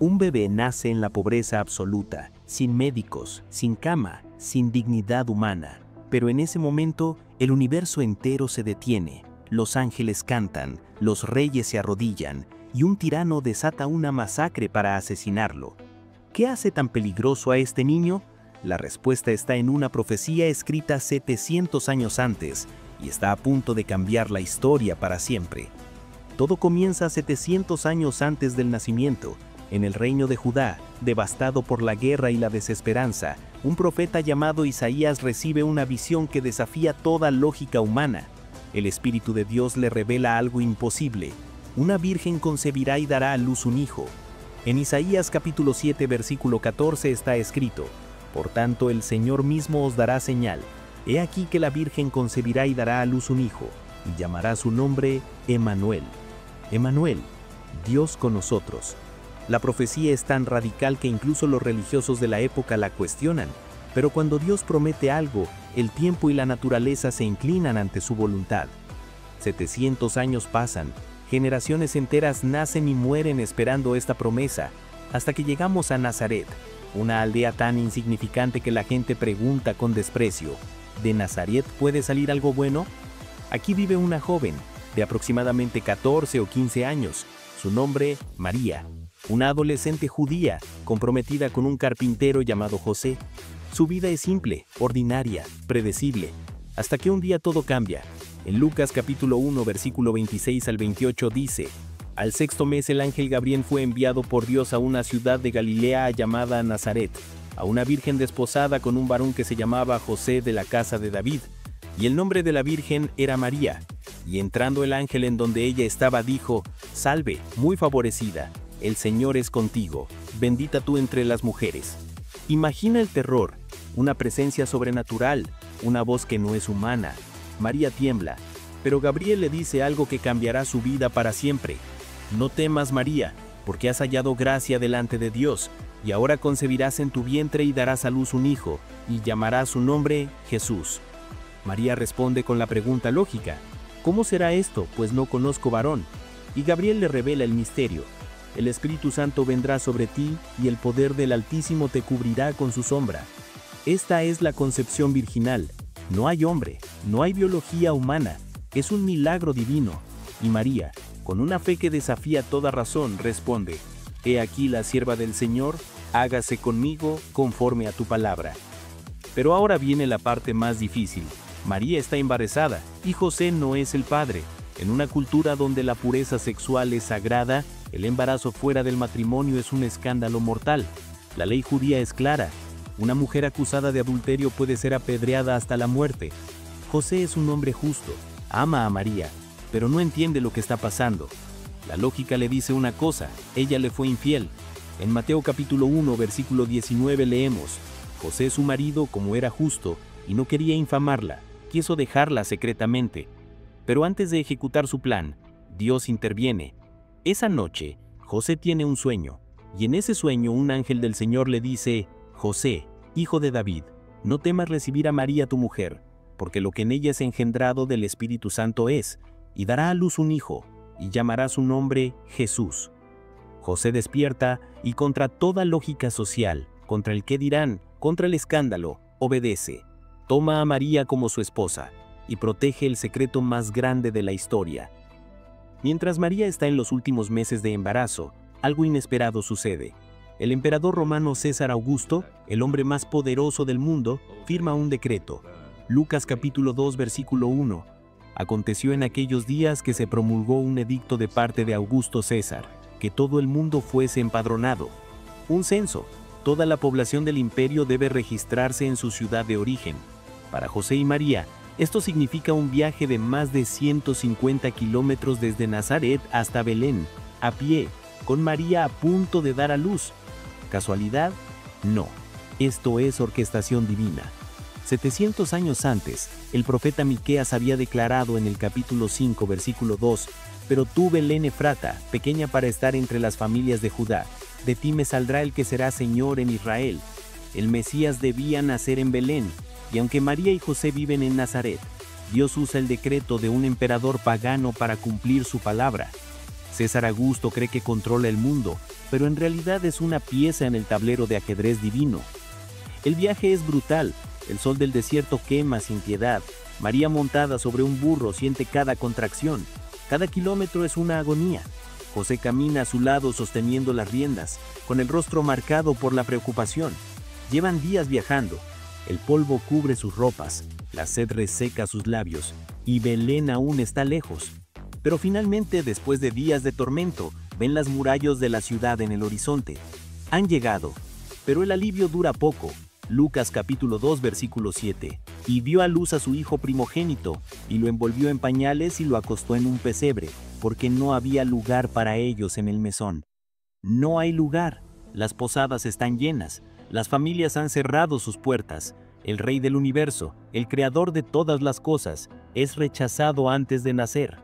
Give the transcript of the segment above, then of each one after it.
Un bebé nace en la pobreza absoluta, sin médicos, sin cama, sin dignidad humana. Pero en ese momento, el universo entero se detiene, los ángeles cantan, los reyes se arrodillan, y un tirano desata una masacre para asesinarlo. ¿Qué hace tan peligroso a este niño? La respuesta está en una profecía escrita 700 años antes, y está a punto de cambiar la historia para siempre. Todo comienza 700 años antes del nacimiento. En el reino de Judá, devastado por la guerra y la desesperanza, un profeta llamado Isaías recibe una visión que desafía toda lógica humana. El Espíritu de Dios le revela algo imposible. Una virgen concebirá y dará a luz un hijo. En Isaías capítulo 7 versículo 14 está escrito: Por tanto el Señor mismo os dará señal. He aquí que la virgen concebirá y dará a luz un hijo, y llamará su nombre Emmanuel. Emmanuel, Dios con nosotros. La profecía es tan radical que incluso los religiosos de la época la cuestionan, pero cuando Dios promete algo, el tiempo y la naturaleza se inclinan ante su voluntad. 700 años pasan, generaciones enteras nacen y mueren esperando esta promesa, hasta que llegamos a Nazaret, una aldea tan insignificante que la gente pregunta con desprecio: ¿de Nazaret puede salir algo bueno? Aquí vive una joven, de aproximadamente 14 o 15 años, su nombre María. Una adolescente judía, comprometida con un carpintero llamado José. Su vida es simple, ordinaria, predecible, hasta que un día todo cambia. En Lucas capítulo 1 versículo 26 al 28 dice: Al sexto mes el ángel Gabriel fue enviado por Dios a una ciudad de Galilea llamada Nazaret, a una virgen desposada con un varón que se llamaba José de la casa de David, y el nombre de la virgen era María. Y entrando el ángel en donde ella estaba dijo: Salve, muy favorecida, el Señor es contigo, bendita tú entre las mujeres. Imagina el terror, una presencia sobrenatural, una voz que no es humana. María tiembla, pero Gabriel le dice algo que cambiará su vida para siempre. No temas, María, porque has hallado gracia delante de Dios, y ahora concebirás en tu vientre y darás a luz un hijo, y llamarás su nombre Jesús. María responde con la pregunta lógica: ¿cómo será esto, pues no conozco varón? Y Gabriel le revela el misterio: el Espíritu Santo vendrá sobre ti, y el poder del Altísimo te cubrirá con su sombra. Esta es la concepción virginal. No hay hombre, no hay biología humana, es un milagro divino. Y María, con una fe que desafía toda razón, responde: He aquí la sierva del Señor, hágase conmigo conforme a tu palabra. Pero ahora viene la parte más difícil. María está embarazada, y José no es el padre. En una cultura donde la pureza sexual es sagrada, el embarazo fuera del matrimonio es un escándalo mortal. La ley judía es clara: una mujer acusada de adulterio puede ser apedreada hasta la muerte. José es un hombre justo, ama a María, pero no entiende lo que está pasando. La lógica le dice una cosa: ella le fue infiel. En Mateo capítulo 1 versículo 19 leemos: José su marido, como era justo y no quería infamarla, quiso dejarla secretamente. Pero antes de ejecutar su plan, Dios interviene. Esa noche, José tiene un sueño, y en ese sueño un ángel del Señor le dice: José, hijo de David, no temas recibir a María tu mujer, porque lo que en ella es engendrado del Espíritu Santo es, y dará a luz un hijo, y llamará su nombre Jesús. José despierta y contra toda lógica social, contra el qué dirán, contra el escándalo, obedece. Toma a María como su esposa, y protege el secreto más grande de la historia. Mientras María está en los últimos meses de embarazo, algo inesperado sucede. El emperador romano César Augusto, el hombre más poderoso del mundo, firma un decreto. Lucas capítulo 2 versículo 1. Aconteció en aquellos días que se promulgó un edicto de parte de Augusto César, que todo el mundo fuese empadronado. Un censo. Toda la población del imperio debe registrarse en su ciudad de origen. Para José y María, esto significa un viaje de más de 150 kilómetros desde Nazaret hasta Belén, a pie, con María a punto de dar a luz. ¿Casualidad? No. Esto es orquestación divina. 700 años antes, el profeta Miqueas había declarado en el capítulo 5, versículo 2: Pero tú, Belén Efrata, pequeña para estar entre las familias de Judá, de ti me saldrá el que será Señor en Israel. El Mesías debía nacer en Belén, y aunque María y José viven en Nazaret, Dios usa el decreto de un emperador pagano para cumplir su palabra. César Augusto cree que controla el mundo, pero en realidad es una pieza en el tablero de ajedrez divino. El viaje es brutal, el sol del desierto quema sin piedad, María montada sobre un burro siente cada contracción, cada kilómetro es una agonía. José camina a su lado sosteniendo las riendas, con el rostro marcado por la preocupación. Llevan días viajando, el polvo cubre sus ropas, la sed reseca sus labios, y Belén aún está lejos. Pero finalmente, después de días de tormento, ven las murallas de la ciudad en el horizonte. Han llegado, pero el alivio dura poco. Lucas capítulo 2 versículo 7. Y dio a luz a su hijo primogénito, y lo envolvió en pañales y lo acostó en un pesebre, porque no había lugar para ellos en el mesón. No hay lugar, las posadas están llenas, las familias han cerrado sus puertas. El Rey del universo, el creador de todas las cosas, es rechazado antes de nacer.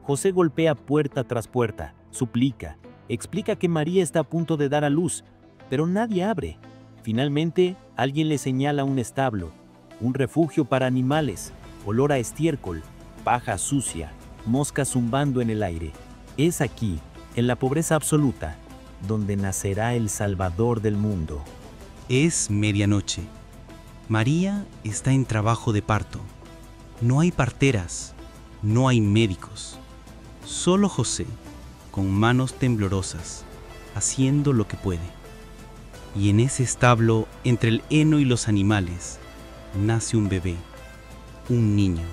José golpea puerta tras puerta, suplica, explica que María está a punto de dar a luz, pero nadie abre. Finalmente, alguien le señala un establo, un refugio para animales, olor a estiércol, paja sucia, moscas zumbando en el aire. Es aquí, en la pobreza absoluta, donde nacerá el Salvador del mundo. Es medianoche. María está en trabajo de parto. No hay parteras, no hay médicos. Solo José, con manos temblorosas, haciendo lo que puede. Y en ese establo, entre el heno y los animales, nace un bebé, un niño.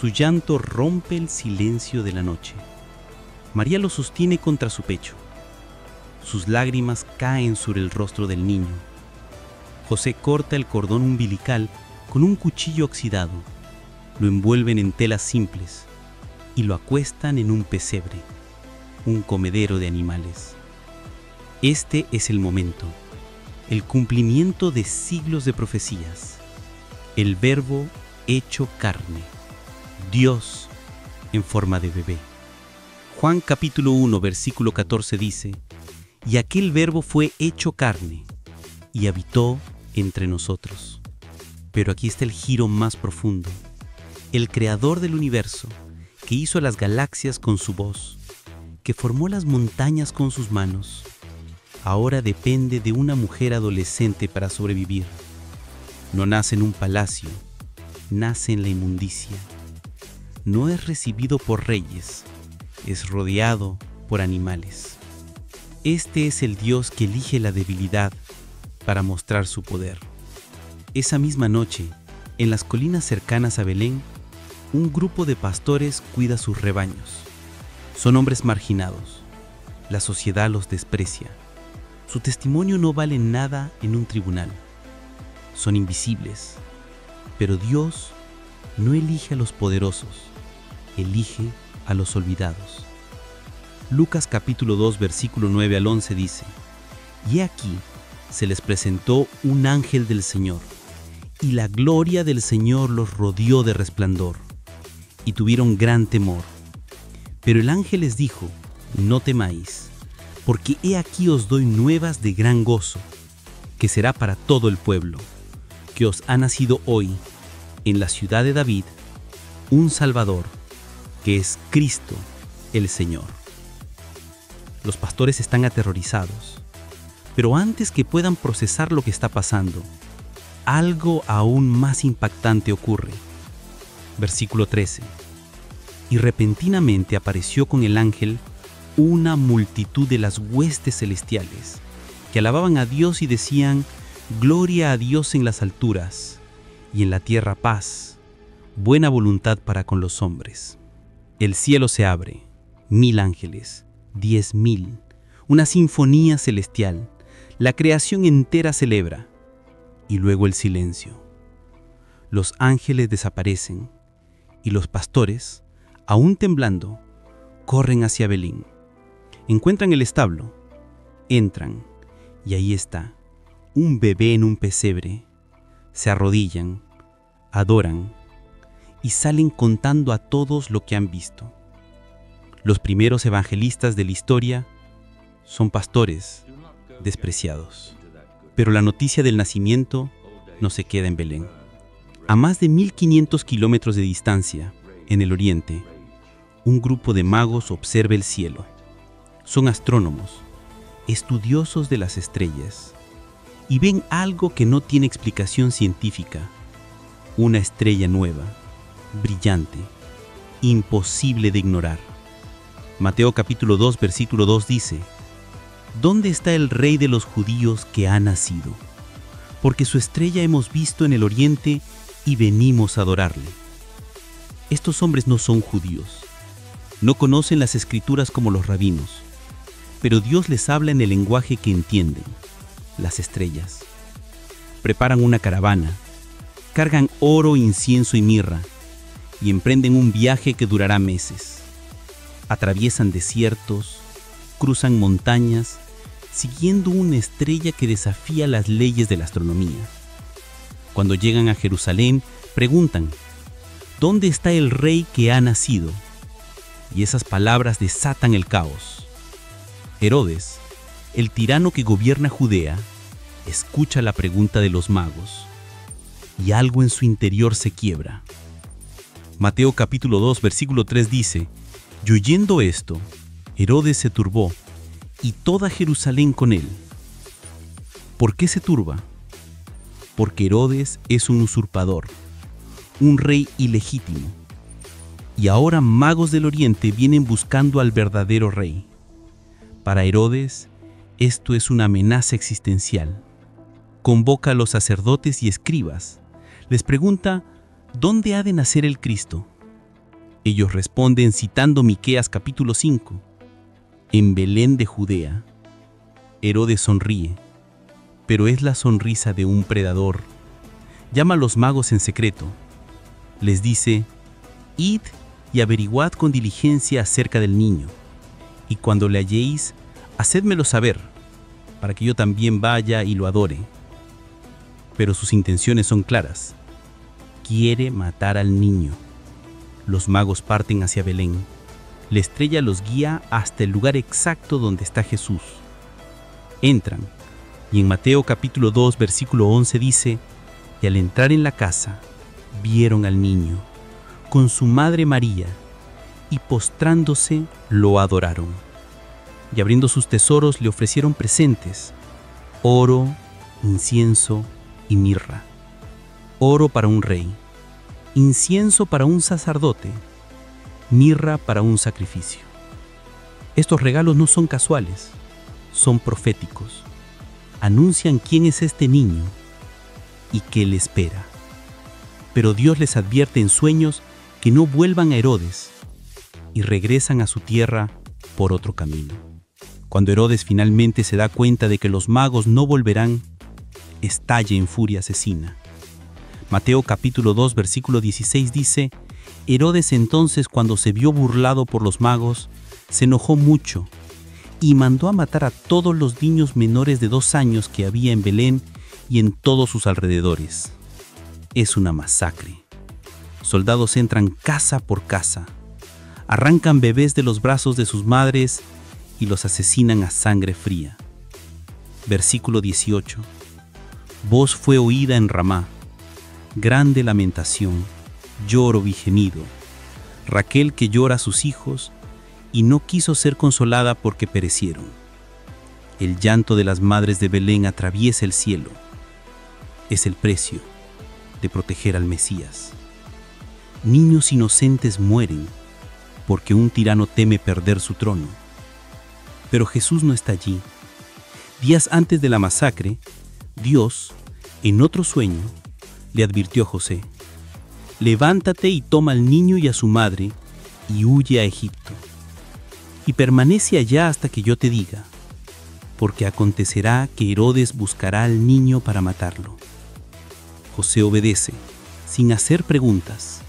Su llanto rompe el silencio de la noche. María lo sostiene contra su pecho. Sus lágrimas caen sobre el rostro del niño. José corta el cordón umbilical con un cuchillo oxidado. Lo envuelven en telas simples y lo acuestan en un pesebre, un comedero de animales. Este es el momento, el cumplimiento de siglos de profecías. El Verbo hecho carne, Dios en forma de bebé. Juan capítulo 1 versículo 14 dice: y aquel Verbo fue hecho carne y habitó entre nosotros. Pero aquí está el giro más profundo. El creador del universo, que hizo las galaxias con su voz, que formó las montañas con sus manos, ahora depende de una mujer adolescente para sobrevivir. No nace en un palacio, nace en la inmundicia. No es recibido por reyes, es rodeado por animales. Este es el Dios que elige la debilidad para mostrar su poder. Esa misma noche, en las colinas cercanas a Belén, un grupo de pastores cuida sus rebaños. Son hombres marginados. La sociedad los desprecia. Su testimonio no vale nada en un tribunal. Son invisibles. Pero Dios no elige a los poderosos, elige a los olvidados. Lucas capítulo 2 versículo 9 al 11 dice: y aquí se les presentó un ángel del Señor, y la gloria del Señor los rodeó de resplandor, y tuvieron gran temor. Pero el ángel les dijo: no temáis, porque he aquí os doy nuevas de gran gozo, que será para todo el pueblo, que os ha nacido hoy, en la ciudad de David, un Salvador, que es Cristo el Señor. Los pastores están aterrorizados, pero antes que puedan procesar lo que está pasando, algo aún más impactante ocurre. Versículo 13. Y repentinamente apareció con el ángel una multitud de las huestes celestiales, que alababan a Dios y decían: gloria a Dios en las alturas, y en la tierra paz, buena voluntad para con los hombres. El cielo se abre, 1000 ángeles, 10.000, una sinfonía celestial, la creación entera celebra, y luego el silencio. Los ángeles desaparecen, y los pastores, aún temblando, corren hacia Belén. Encuentran el establo, entran, y ahí está, un bebé en un pesebre. Se arrodillan, adoran, y salen contando a todos lo que han visto. Los primeros evangelistas de la historia son pastores despreciados. Pero la noticia del nacimiento no se queda en Belén. A más de 1500 kilómetros de distancia, en el oriente, un grupo de magos observa el cielo. Son astrónomos estudiosos de las estrellas, y ven algo que no tiene explicación científica: una estrella nueva, brillante, imposible de ignorar. Mateo capítulo 2, versículo 2 dice: ¿Dónde está el rey de los judíos que ha nacido? Porque su estrella hemos visto en el oriente y venimos a adorarle. Estos hombres no son judíos, no conocen las escrituras como los rabinos, pero Dios les habla en el lenguaje que entienden, las estrellas. Preparan una caravana, cargan oro, incienso y mirra, y emprenden un viaje que durará meses. Atraviesan desiertos, cruzan montañas, siguiendo una estrella que desafía las leyes de la astronomía. Cuando llegan a Jerusalén, preguntan: ¿dónde está el rey que ha nacido? Y esas palabras desatan el caos. Herodes, el tirano que gobierna Judea, escucha la pregunta de los magos, y algo en su interior se quiebra. Mateo capítulo 2, versículo 3 dice: y oyendo esto, Herodes se turbó, y toda Jerusalén con él. ¿Por qué se turba? Porque Herodes es un usurpador, un rey ilegítimo. Y ahora magos del oriente vienen buscando al verdadero rey. Para Herodes, esto es una amenaza existencial. Convoca a los sacerdotes y escribas. Les pregunta: ¿dónde ha de nacer el Cristo? Ellos responden citando Miqueas capítulo 5. En Belén de Judea. Herodes sonríe, pero es la sonrisa de un predador. Llama a los magos en secreto. Les dice: id y averiguad con diligencia acerca del niño, y cuando le halléis, hacédmelo saber, para que yo también vaya y lo adore. Pero sus intenciones son claras. Quiere matar al niño. Los magos parten hacia Belén. La estrella los guía hasta el lugar exacto donde está Jesús. Entran, y en Mateo capítulo 2, versículo 11 dice: y al entrar en la casa, vieron al niño, con su madre María, y postrándose lo adoraron. Y abriendo sus tesoros le ofrecieron presentes: oro, incienso y mirra. Oro para un rey, incienso para un sacerdote, mirra para un sacrificio. Estos regalos no son casuales, son proféticos. Anuncian quién es este niño y qué le espera. Pero Dios les advierte en sueños que no vuelvan a Herodes y regresan a su tierra por otro camino. Cuando Herodes finalmente se da cuenta de que los magos no volverán, estalla en furia asesina. Mateo capítulo 2, versículo 16 dice: Herodes entonces, cuando se vio burlado por los magos, se enojó mucho y mandó a matar a todos los niños menores de 2 años que había en Belén y en todos sus alrededores. Es una masacre. Soldados entran casa por casa, arrancan bebés de los brazos de sus madres y los asesinan a sangre fría. Versículo 18. Voz fue oída en Ramá, grande lamentación, lloro y gemido. Raquel que llora a sus hijos y no quiso ser consolada porque perecieron. El llanto de las madres de Belén atraviesa el cielo. Es el precio de proteger al Mesías. Niños inocentes mueren porque un tirano teme perder su trono. Pero Jesús no está allí. Días antes de la masacre, Dios, en otro sueño, le advirtió a José: levántate y toma al niño y a su madre y huye a Egipto. Y permanece allá hasta que yo te diga, porque acontecerá que Herodes buscará al niño para matarlo. José obedece, sin hacer preguntas.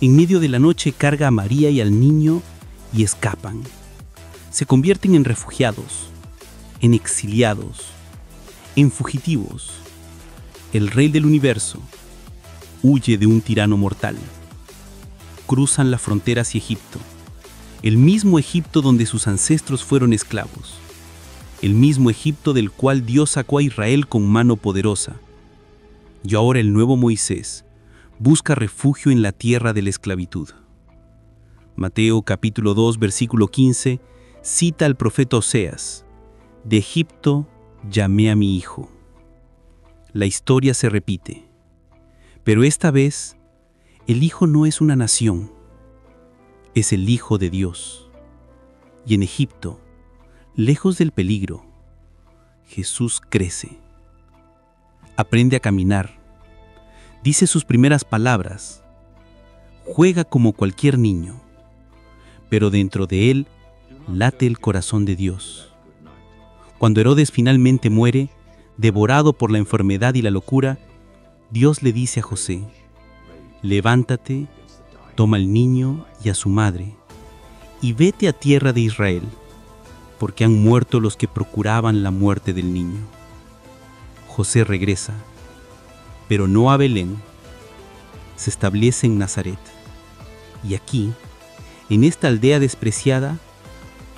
En medio de la noche carga a María y al niño y escapan. Se convierten en refugiados, en exiliados, en fugitivos. El rey del universo huye de un tirano mortal. Cruzan la frontera hacia Egipto, el mismo Egipto donde sus ancestros fueron esclavos, el mismo Egipto del cual Dios sacó a Israel con mano poderosa. Y ahora el nuevo Moisés busca refugio en la tierra de la esclavitud. Mateo capítulo 2, versículo 15 cita al profeta Oseas: De Egipto llamé a mi hijo. La historia se repite, pero esta vez el hijo no es una nación, es el Hijo de Dios. Y en Egipto, lejos del peligro, Jesús crece. Aprende a caminar, dice sus primeras palabras, juega como cualquier niño, pero dentro de él late el corazón de Dios. Cuando Herodes finalmente muere, devorado por la enfermedad y la locura, Dios le dice a José: levántate, toma al niño y a su madre, y vete a tierra de Israel, porque han muerto los que procuraban la muerte del niño. José regresa, pero no a Belén, se establece en Nazaret. Y aquí, en esta aldea despreciada,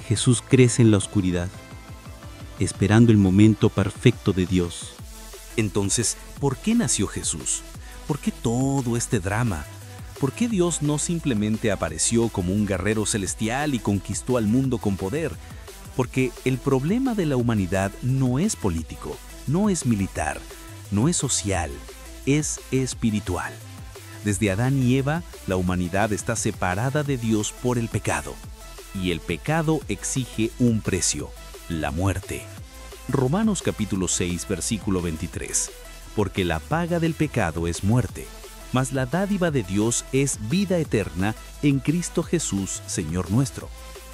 Jesús crece en la oscuridad, esperando el momento perfecto de Dios. Entonces, ¿por qué nació Jesús? ¿Por qué todo este drama? ¿Por qué Dios no simplemente apareció como un guerrero celestial y conquistó al mundo con poder? Porque el problema de la humanidad no es político, no es militar, no es social, es espiritual. Desde Adán y Eva, la humanidad está separada de Dios por el pecado. Y el pecado exige un precio: la muerte. Romanos capítulo 6, versículo 23. Porque la paga del pecado es muerte, mas la dádiva de Dios es vida eterna en Cristo Jesús, Señor nuestro.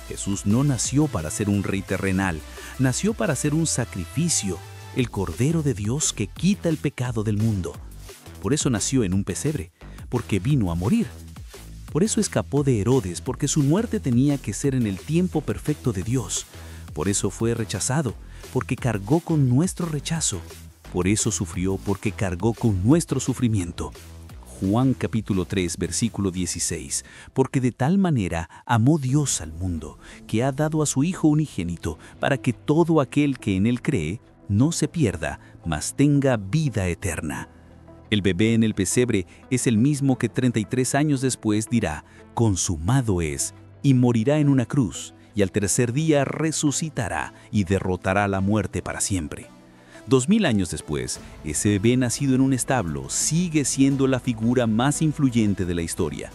Jesús no nació para ser un rey terrenal, nació para ser un sacrificio, el Cordero de Dios que quita el pecado del mundo. Por eso nació en un pesebre, porque vino a morir. Por eso escapó de Herodes, porque su muerte tenía que ser en el tiempo perfecto de Dios. Por eso fue rechazado, porque cargó con nuestro rechazo. Por eso sufrió, porque cargó con nuestro sufrimiento. Juan capítulo 3, versículo 16. Porque de tal manera amó Dios al mundo, que ha dado a su Hijo unigénito, para que todo aquel que en él cree no se pierda, mas tenga vida eterna. El bebé en el pesebre es el mismo que 33 años después dirá: consumado es, y morirá en una cruz, y al tercer día resucitará y derrotará la muerte para siempre. 2000 años después, ese bebé nacido en un establo sigue siendo la figura más influyente de la historia.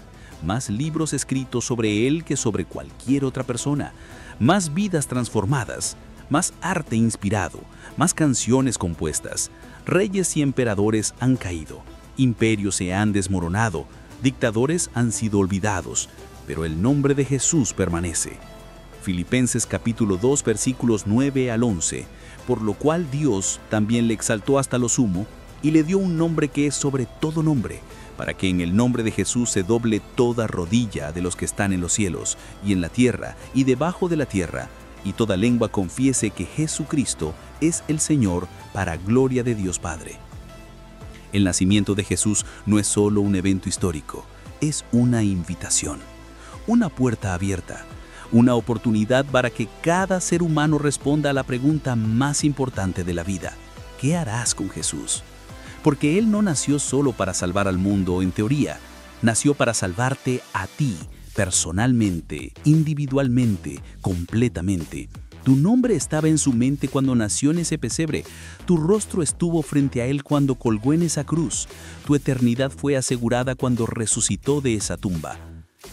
Más libros escritos sobre él que sobre cualquier otra persona, más vidas transformadas, más arte inspirado, más canciones compuestas. Reyes y emperadores han caído, imperios se han desmoronado, dictadores han sido olvidados, pero el nombre de Jesús permanece. Filipenses capítulo 2, versículos 9 al 11. Por lo cual Dios también le exaltó hasta lo sumo y le dio un nombre que es sobre todo nombre, para que en el nombre de Jesús se doble toda rodilla de los que están en los cielos y en la tierra y debajo de la tierra, y toda lengua confiese que Jesucristo es el Señor, para gloria de Dios Padre. El nacimiento de Jesús no es solo un evento histórico, es una invitación, una puerta abierta, una oportunidad para que cada ser humano responda a la pregunta más importante de la vida: ¿qué harás con Jesús? Porque Él no nació solo para salvar al mundo en teoría, nació para salvarte a ti, personalmente, individualmente, completamente. Tu nombre estaba en su mente cuando nació en ese pesebre. Tu rostro estuvo frente a Él cuando colgó en esa cruz. Tu eternidad fue asegurada cuando resucitó de esa tumba.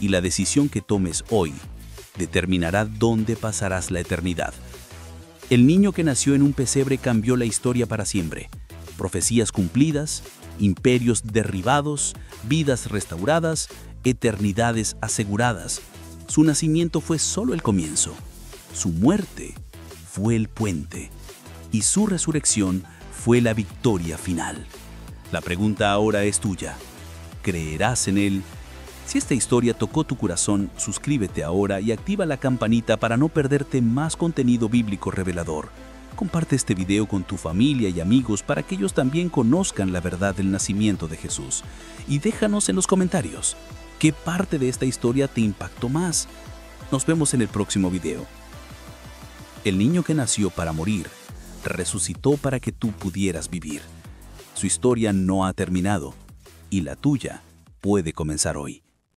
Y la decisión que tomes hoy determinará dónde pasarás la eternidad. El niño que nació en un pesebre cambió la historia para siempre. Profecías cumplidas, imperios derribados, vidas restauradas, eternidades aseguradas. Su nacimiento fue solo el comienzo. Su muerte fue el puente y su resurrección fue la victoria final. La pregunta ahora es tuya. ¿Creerás en Él? Si esta historia tocó tu corazón, suscríbete ahora y activa la campanita para no perderte más contenido bíblico revelador. Comparte este video con tu familia y amigos para que ellos también conozcan la verdad del nacimiento de Jesús. Y déjanos en los comentarios, ¿qué parte de esta historia te impactó más? Nos vemos en el próximo video. El niño que nació para morir, resucitó para que tú pudieras vivir. Su historia no ha terminado y la tuya puede comenzar hoy.